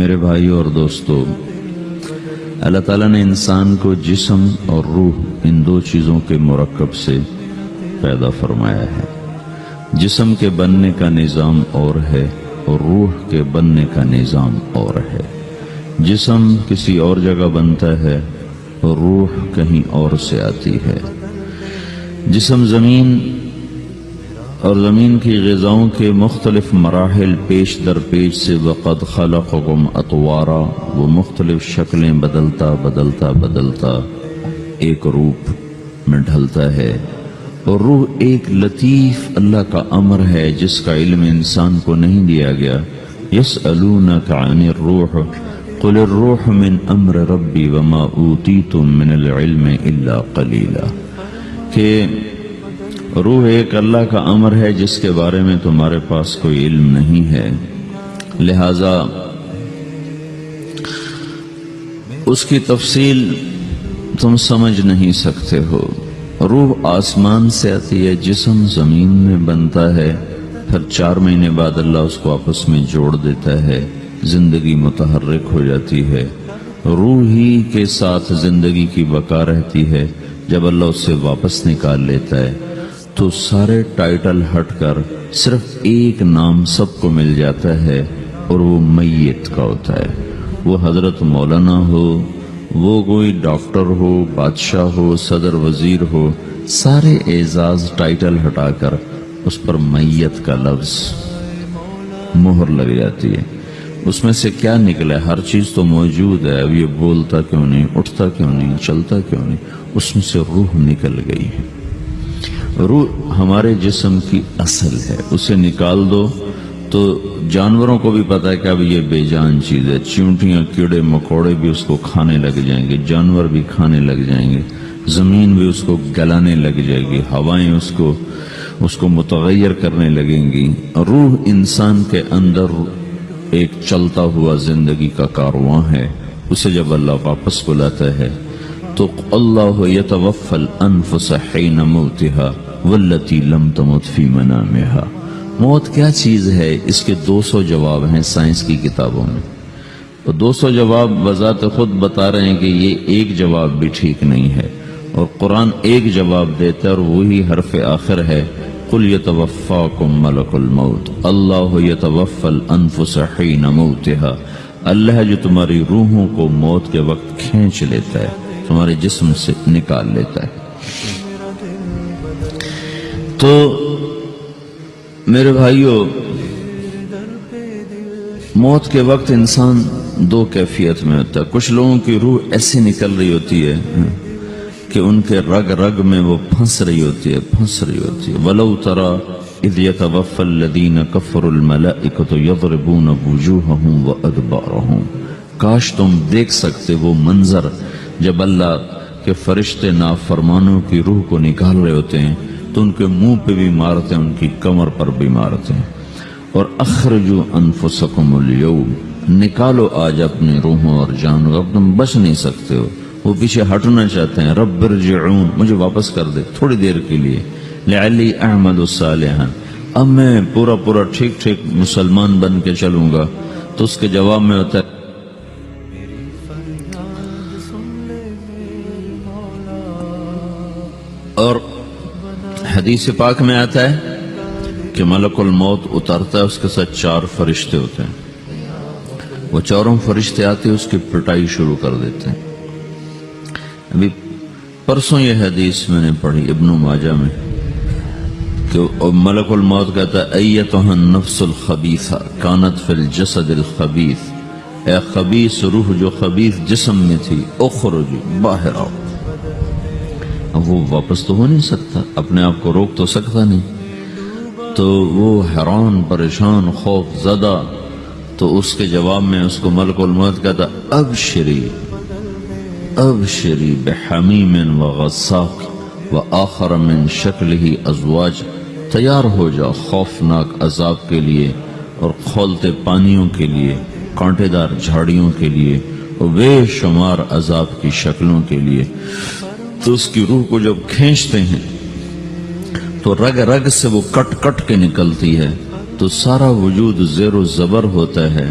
میرے بھائیوں اور دوستو، اللہ تعالیٰ نے انسان کو جسم اور روح ان دو چیزوں کے مرکب سے پیدا فرمایا ہے۔ جسم کے بننے کا نظام اور ہے اور روح کے بننے کا نظام اور ہے۔ جسم کسی اور جگہ بنتا ہے اور روح کہیں اور سے آتی ہے۔ جسم زمین اور زمین کی غذاؤں کے مختلف مراحل پیش در پیش سے وقد خلقکم اطوارا، وہ مختلف شکلیں بدلتا ایک روپ میں ڈھلتا ہے، اور روح ایک لطیف اللہ کا امر ہے جس کا علم انسان کو نہیں دیا گیا۔ یسألونک عن الروح قل الروح من امر ربی وما اوتیتم من العلم الا قلیلا، کہ روح ایک اللہ کا امر ہے جس کے بارے میں تمہارے پاس کوئی علم نہیں ہے، لہذا اس کی تفصیل تم سمجھ نہیں سکتے ہو۔ روح آسمان سے آتی ہے، جسم زمین میں بنتا ہے، پھر 4 مہینے بعد اللہ اس کو آپس میں جوڑ دیتا ہے، زندگی متحرک ہو جاتی ہے، روح ہی کے ساتھ زندگی کی بقا رہتی ہے۔ جب اللہ اس سے واپس نکال لیتا ہے تو سارے ٹائٹل ہٹ کر صرف ایک نام سب کو مل جاتا ہے، اور وہ میت کا ہوتا ہے۔ وہ حضرت مولانا ہو، وہ کوئی ڈاکٹر ہو، بادشاہ ہو، صدر وزیر ہو، سارے اعزاز ٹائٹل ہٹا کر اس پر میت کا لفظ مہر لگ جاتی ہے۔ اس میں سے کیا نکلا ہے؟ ہر چیز تو موجود ہے، اب یہ بولتا کیوں نہیں، اٹھتا کیوں نہیں، چلتا کیوں نہیں؟ اس میں سے روح نکل گئی ہے۔ روح ہمارے جسم کی اصل ہے، اسے نکال دو تو جانوروں کو بھی پتا ہے کہ اب یہ بے جان چیز ہے، چیونٹیاں کیڑے مکوڑے بھی اس کو کھانے لگ جائیں گے، جانور بھی کھانے لگ جائیں گے، زمین بھی اس کو گلانے لگ جائے گی، ہوائیں اس کو متغیر کرنے لگیں گی۔ روح انسان کے اندر ایک چلتا ہوا زندگی کا کارواں ہے، اسے جب اللہ واپس بلاتا ہے تو اللہ یتوفی الانفس حین موتها والتی لم تمت فی منامہا۔ موت کیا چیز ہے؟ اس کے 200 جواب ہیں سائنس کی کتابوں میں، اور 200 جواب بذات خود بتا رہے ہیں کہ یہ ایک جواب بھی ٹھیک نہیں ہے، اور قرآن ایک جواب دیتا ہے اور وہی حرف آخر ہے، قل یتوفاکم ملک الموت اللہ یتوفی الانفس حین موتها۔ اللہ جو تمہاری روحوں کو موت کے وقت کھینچ لیتا ہے، تمہارے جسم سے نکال لیتا ہے۔ تو میرے بھائیوں، موت کے وقت انسان 2 کیفیت میں ہوتا ہے۔ کچھ لوگوں کی روح ایسی نکل رہی ہوتی ہے کہ ان کے رگ رگ میں وہ پھنس رہی ہوتی ہے۔ وَلَوْ تَرَى اِذْ يَتَوَفَّى الَّذِينَ كَفَرُوا الْمَلَائِكَةُ يَضْرِبُونَ وُجُوهَهُمْ وَأَدْبَارَهُمْ، کاش تم دیکھ سکتے وہ منظر جب اللہ کے فرشتے نافرمانوں کی روح کو نکال رہے ہوتے ہیں تو ان کے منہ پہ بھی مارتے ہیں، ان کی کمر پر بھی مارتے ہیں۔ اور اخرجوا انفسکم اليوم، نکالو آج اپنی روحوں اور جانوں، اب تم بچ نہیں سکتے ہو۔ وہ پیچھے ہٹنا چاہتے ہیں، رب ارجعون، مجھے واپس کر دے تھوڑی دیر کے لیے، لعلی اعمل صالحا، اب میں پورا ٹھیک مسلمان بن کے چلوں گا۔ تو اس کے جواب میں ہوتا ہے اور حدیث پاک میں آتا ہے کہ ملک الموت اترتا ہے، اس کے ساتھ 4 فرشتے ہوتے ہیں، وہ 4 فرشتے آتے ہیں، اس کی پٹائی شروع کر دیتے ہیں۔ ابھی پرسوں یہ حدیث میں نے پڑھی ابن ماجہ میں کہ ملک الموت کہتا ہے ایتھا النفس الخبیثہ کانت فی الجسد الخبیث، اے خبیث روح جو خبیث جسم میں تھی، اخرج، باہر آؤ۔ اب وہ واپس تو ہو نہیں سکتا، اپنے آپ کو روک تو سکتا نہیں، تو وہ حیران، پریشان، خوف زدہ، تو اس کے جواب میں اس کو ملک الموت کہتا ابشری بحمیم وغساق وآخر من شکلہ ازواج، تیار ہو جا خوفناک عذاب کے لیے اور کھولتے پانیوں کے لیے، کانٹے دار جھاڑیوں کے لیے، اور بے شمار عذاب کی شکلوں کے لیے۔ تو اس کی روح کو جب کھینچتے ہیں تو رگ رگ سے وہ کٹ کے نکلتی ہے، تو سارا وجود زیر و زبر ہوتا ہے،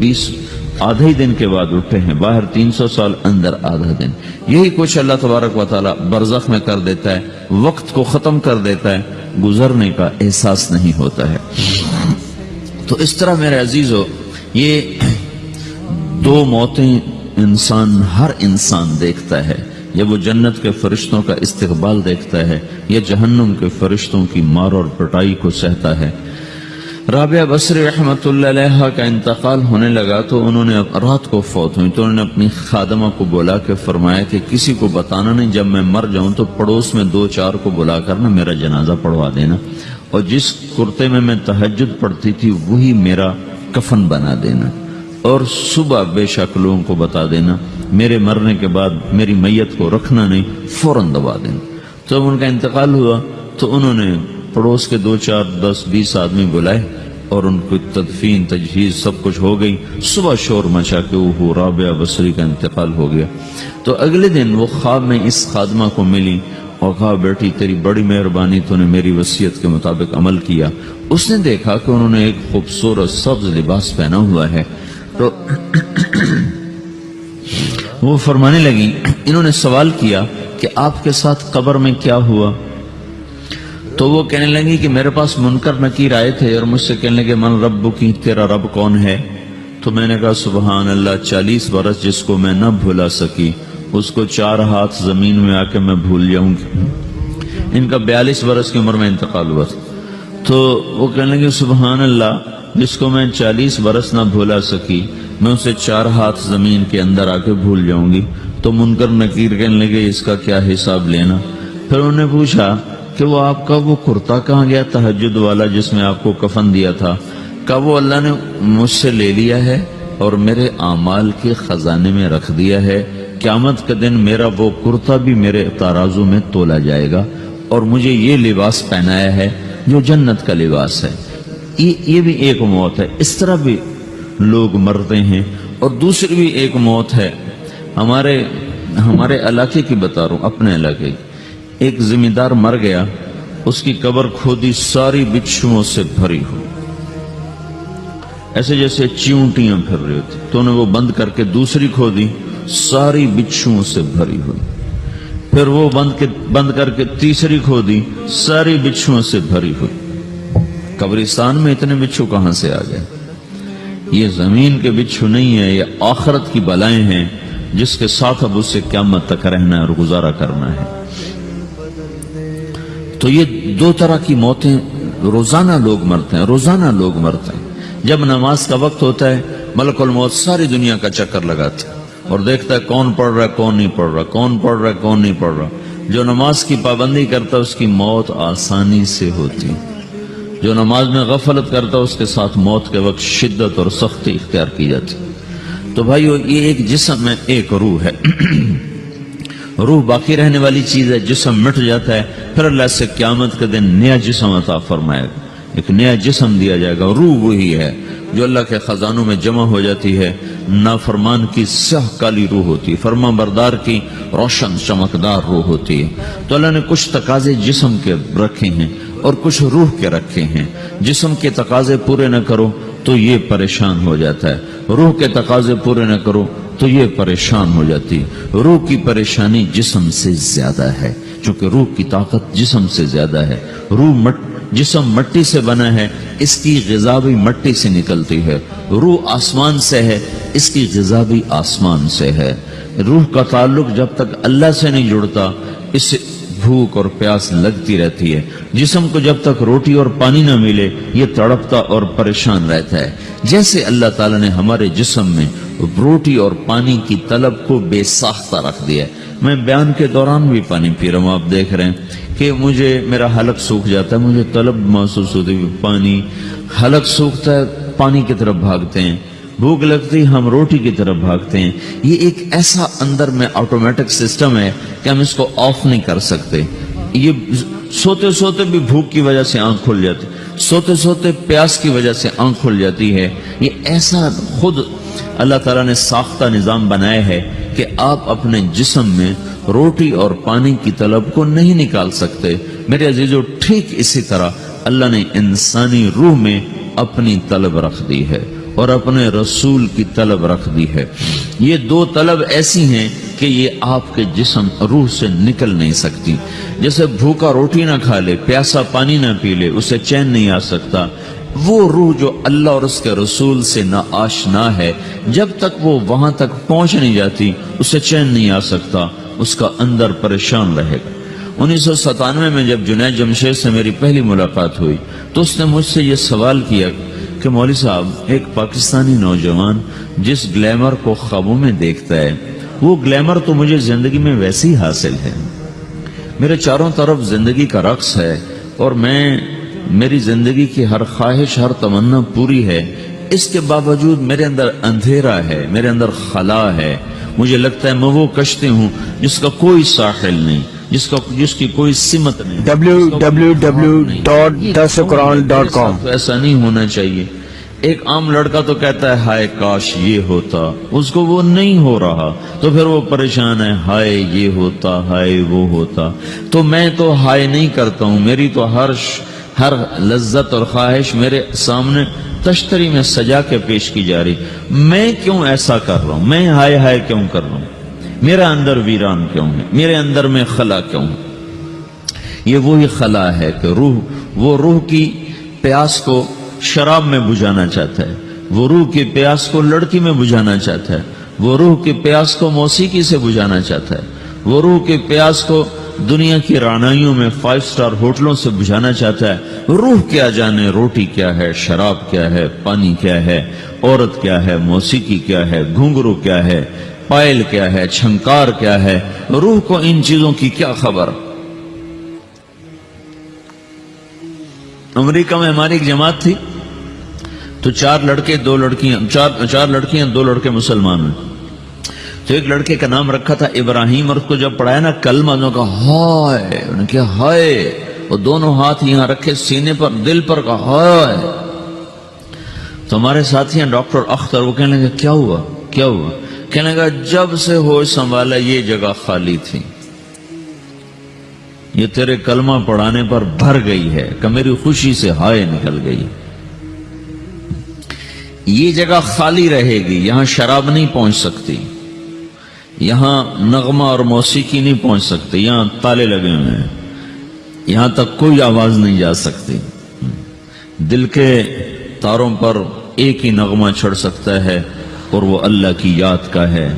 20 آدھے ہی دن کے بعد اٹھے ہیں، باہر 300 سال، اندر آدھا دن. یہی کچھ اللہ تبارک و تعالی برزخ میں کر دیتا ہے، وقت کو ختم کر دیتا ہے، گزرنے کا احساس نہیں ہوتا ہے. تو اس طرح میرے عزیزو، یہ دو موتیں ہر انسان دیکھتا ہے. جب وہ جنت کے فرشتوں کا استقبال دیکھتا ہے یا جہنم کے فرشتوں کی مار اور پٹائی کو سہتا ہے. رابعہ بصری رحمت اللہ علیہ کا انتقال ہونے لگا تو انہوں نے رات کو فوت ہوئی تو انہوں نے اپنی خادمہ کو بلا کے فرمایا کہ کسی کو بتانا نہیں، جب میں مر جاؤں تو پڑوس میں 2-4 کو بلا کر نا میرا جنازہ پڑھوا دینا، اور جس کرتے میں تہجد پڑھتی تھی وہی میرا کفن بنا دینا، اور صبح بے شک لوگوں کو بتا دینا، میرے مرنے کے بعد میری میت کو رکھنا نہیں، فوراً دبا دینا. جب ان کا انتقال ہوا تو انہوں نے پڑوس کے 2-4-10-20 آدمی بلائے اور ان کو تدفین تجہیز سب کچھ ہو گئی. صبح شور مچا کہ وہ رابعہ بصری کا انتقال ہو گیا. تو اگلے دن وہ خواب میں اس خادمہ کو ملی اور کہا بیٹی تیری بڑی مہربانی، تو نے میری وصیت کے مطابق عمل کیا. اس نے دیکھا کہ انہوں نے ایک خوبصورت سبز لباس پہنا ہوا ہے. تو وہ فرمانے لگی، انہوں نے سوال کیا کہ آپ کے ساتھ قبر میں کیا ہوا؟ تو وہ کہنے لگی کہ میرے پاس منکر نکیر آئے تھے اور مجھ سے کہنے لگے من رب کی، تیرا رب کون ہے؟ تو میں نے کہا سبحان اللہ، 40 برس جس کو میں نہ بھولا سکی اس کو 4 ہاتھ زمین میں آ کے میں بھول جاؤں گی. ان کا 42 برس کی عمر میں انتقال ہوا تھا. تو وہ کہنے لگے سبحان اللہ، جس کو میں 40 برس نہ بھولا سکی میں اسے 4 ہاتھ زمین کے اندر آ کے بھول جاؤں گی. تو منکر نکیر کہنے لگے اس کا کیا حساب لینا؟ پھر انہوں نے پوچھا کہ وہ آپ کا وہ کرتا کہاں گیا تہجد والا جس میں آپ کو کفن دیا تھا؟ کہا وہ اللہ نے مجھ سے لے لیا ہے اور میرے اعمال کے خزانے میں رکھ دیا ہے. قیامت کے دن میرا وہ کرتا بھی میرے ترازو میں تولا جائے گا اور مجھے یہ لباس پہنایا ہے جو جنت کا لباس ہے. یہ بھی ایک موت ہے. اس طرح بھی لوگ مرتے ہیں. اور دوسری بھی ایک موت ہے، ہمارے علاقے کی بتا رہا ہوں، اپنے علاقے کی. ایک ذمہ دار مر گیا، اس کی قبر کھودی، ساری بچھوؤں سے بھری ہوئی، ایسے جیسے چیونٹیاں پھر رہی ہوتی. تو انہیں وہ بند کر کے دوسری کھودی، ساری بچھوؤں سے بھری ہوئی. پھر وہ بند کر کے تیسری کھودی، ساری بچھوؤں سے بھری ہوئی. قبرستان میں اتنے بچھو کہاں سے آ گئے؟ یہ زمین کے بچھو نہیں ہے، یہ آخرت کی بلائیں ہیں جس کے ساتھ اب اسے قیامت تک رہنا ہے اور گزارا کرنا ہے. تو یہ 2 طرح کی موتیں روزانہ لوگ مرتے ہیں، روزانہ لوگ مرتے ہیں. جب نماز کا وقت ہوتا ہے ملک الموت ساری دنیا کا چکر لگاتا ہے اور دیکھتا ہے کون پڑھ رہا ہے کون نہیں پڑھ رہا، کون پڑھ رہا ہے کون نہیں پڑھ رہا. جو نماز کی پابندی کرتا ہے اس کی موت آسانی سے ہوتی، جو نماز میں غفلت کرتا ہے اس کے ساتھ موت کے وقت شدت اور سختی اختیار کی جاتی. تو بھائیو، یہ ایک جسم ہے، ایک روح ہے. روح باقی رہنے والی چیز ہے، جسم مٹ جاتا ہے، پھر اللہ سے قیامت کے دن نیا جسم عطا فرمائے گا، ایک نیا جسم دیا جائے گا. روح وہی ہے جو اللہ کے خزانوں میں جمع ہو جاتی ہے. نافرمان کی سیاہ کالی روح ہوتی ہے، فرما بردار کی روشن چمکدار روح ہوتی ہے. تو اللہ نے کچھ تقاضے جسم کے رکھے ہیں اور کچھ روح کے رکھے ہیں. جسم کے تقاضے پورے نہ کرو تو یہ پریشان ہو جاتا ہے، روح کے تقاضے پورے نہ کرو تو یہ پریشان ہو جاتی. روح کی پریشانی جسم سے زیادہ ہے چونکہ روح کی طاقت جسم سے زیادہ ہے. جسم مٹی سے بنا ہے، اس کی غذا بھی مٹی سے نکلتی ہے. روح آسمان سے ہے، اس کی غذا بھی آسمان سے ہے. روح کا تعلق جب تک اللہ سے نہیں جڑتا اس سے بھوک اور پیاس لگتی رہتی ہے. جسم کو جب تک روٹی اور پانی نہ ملے یہ تڑپتا اور پریشان رہتا ہے. جیسے اللہ تعالیٰ نے ہمارے جسم میں روٹی اور پانی کی طلب کو بے ساختہ رکھ دیا ہے. میں بیان کے دوران بھی پانی پی رہا ہوں، آپ دیکھ رہے ہیں کہ میرا حلق سوکھ جاتا ہے، مجھے طلب محسوس ہوتی ہے پانی. حلق سوکھتا ہے پانی کی طرف بھاگتے ہیں، بھوک لگتی ہم روٹی کی طرف بھاگتے ہیں. یہ ایک ایسا اندر میں آٹومیٹک سسٹم ہے کہ ہم اس کو آف نہیں کر سکتے. یہ سوتے سوتے بھی بھوک کی وجہ سے آنکھ کھل جاتی، سوتے سوتے پیاس کی وجہ سے آنکھ کھل جاتی ہے. یہ ایسا خود اللہ تعالیٰ نے ساختہ نظام بنایا ہے کہ آپ اپنے جسم میں روٹی اور پانی کی طلب کو نہیں نکال سکتے. میرے عزیزو، ٹھیک اسی طرح اللہ نے انسانی روح میں اپنی طلب رکھ دی ہے. اور اپنے رسول کی طلب رکھ دی ہے۔ یہ دو طلب ایسی ہیں کہ یہ آپ کے جسم روح سے نکل نہیں سکتی۔ جیسے بھوکا روٹی نہ کھا لے، پیاسا پانی نہ پی لے، اسے چین نہیں آ سکتا، وہ روح جو اللہ اور اس کے رسول سے نہ آشنا ہے، جب تک وہ وہاں تک پہنچ نہیں جاتی اسے چین نہیں آ سکتا، اس کا اندر پریشان رہے گا۔ 1997 میں جب جنید جمشید سے میری پہلی ملاقات ہوئی تو اس نے مجھ سے یہ سوال کیا کہ مولوی صاحب، ایک پاکستانی نوجوان جس گلیمر کو خوابوں میں دیکھتا ہے، وہ گلیمر تو مجھے زندگی میں ویسے ہی حاصل ہے، میرے چاروں طرف زندگی کا رقص ہے، اور میری زندگی کی ہر خواہش، ہر تمنا پوری ہے، اس کے باوجود میرے اندر اندھیرا ہے، میرے اندر خلا ہے، مجھے لگتا ہے میں وہ کشتی ہوں جس کا کوئی ساحل نہیں، جس کی کوئی سمت نہیں۔ www.dasquran.com ایسا نہیں ہونا چاہیے۔ ایک عام لڑکا تو کہتا ہے ہائے کاش یہ ہوتا، اس کو وہ نہیں ہو رہا تو پھر وہ پریشان ہے، ہائے یہ ہوتا، ہائے وہ ہوتا۔ تو میں تو ہائے نہیں کرتا ہوں، میری تو ہر لذت اور خواہش میرے سامنے تشتری میں سجا کے پیش کی جا رہی، میں کیوں ایسا کر رہا ہوں؟ میں ہائے ہائے کیوں کر رہا ہوں؟ میرا اندر ویران کیوں ہے؟ میرے اندر میں خلا کیوں ہے؟ یہ وہی خلا ہے کہ وہ روح کی پیاس کو شراب میں بجھانا چاہتا ہے، وہ روح کی پیاس کو لڑکی میں بجھانا چاہتا ہے، وہ روح کی پیاس کو موسیقی سے بجھانا چاہتا ہے، وہ روح کی پیاس کو دنیا کی رعنائیوں میں 5 سٹار ہوٹلوں سے بجھانا چاہتا ہے۔ روح کیا جانے روٹی کیا ہے، شراب کیا ہے، پانی کیا ہے، عورت کیا ہے، موسیقی کیا ہے، گھنگرو کیا ہے، پائل کیا ہے، چھنکار کیا ہے، روح کو ان چیزوں کی کیا خبر؟ امریکہ میں ہماری ایک جماعت تھی تو 4 لڑکے 2 لڑکیاں، 4 لڑکیاں 2 لڑکے مسلمان ہیں۔ تو ایک لڑکے کا نام رکھا تھا ابراہیم، اور اس کو جب پڑھایا نا کلمہ، انہوں نے کہا ہائے، انہوں نے کہا ہائے، اور دونوں ہاتھ یہاں رکھے سینے پر، دل پر، کہا ہائے۔ تو ہمارے ساتھی ہیں ڈاکٹر اختر، وہ کہنے لگے کیا ہوا کیا ہوا؟ کہنے لگا جب سے ہوش سنبھالا یہ جگہ خالی تھی، یہ تیرے کلمہ پڑھانے پر بھر گئی ہے کہ میری خوشی سے ہائے نکل گئی۔ یہ جگہ خالی رہے گی، یہاں شراب نہیں پہنچ سکتی، یہاں نغمہ اور موسیقی نہیں پہنچ سکتی، یہاں تالے لگے ہوئے ہیں، یہاں تک کوئی آواز نہیں جا سکتی۔ دل کے تاروں پر ایک ہی نغمہ چڑھ سکتا ہے، اور وہ اللہ کی یاد کا ہے،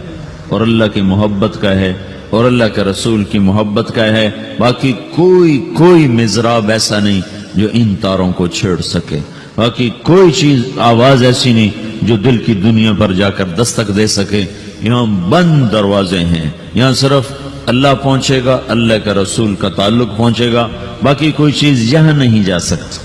اور اللہ کی محبت کا ہے، اور اللہ کے رسول کی محبت کا ہے۔ باقی کوئی مضراب ایسا نہیں جو ان تاروں کو چھیڑ سکے، باقی کوئی چیز، آواز ایسی نہیں جو دل کی دنیا پر جا کر دستک دے سکے۔ یہاں بند دروازے ہیں، یہاں صرف اللہ پہنچے گا، اللہ کے رسول کا تعلق پہنچے گا، باقی کوئی چیز یہاں نہیں جا سکتی۔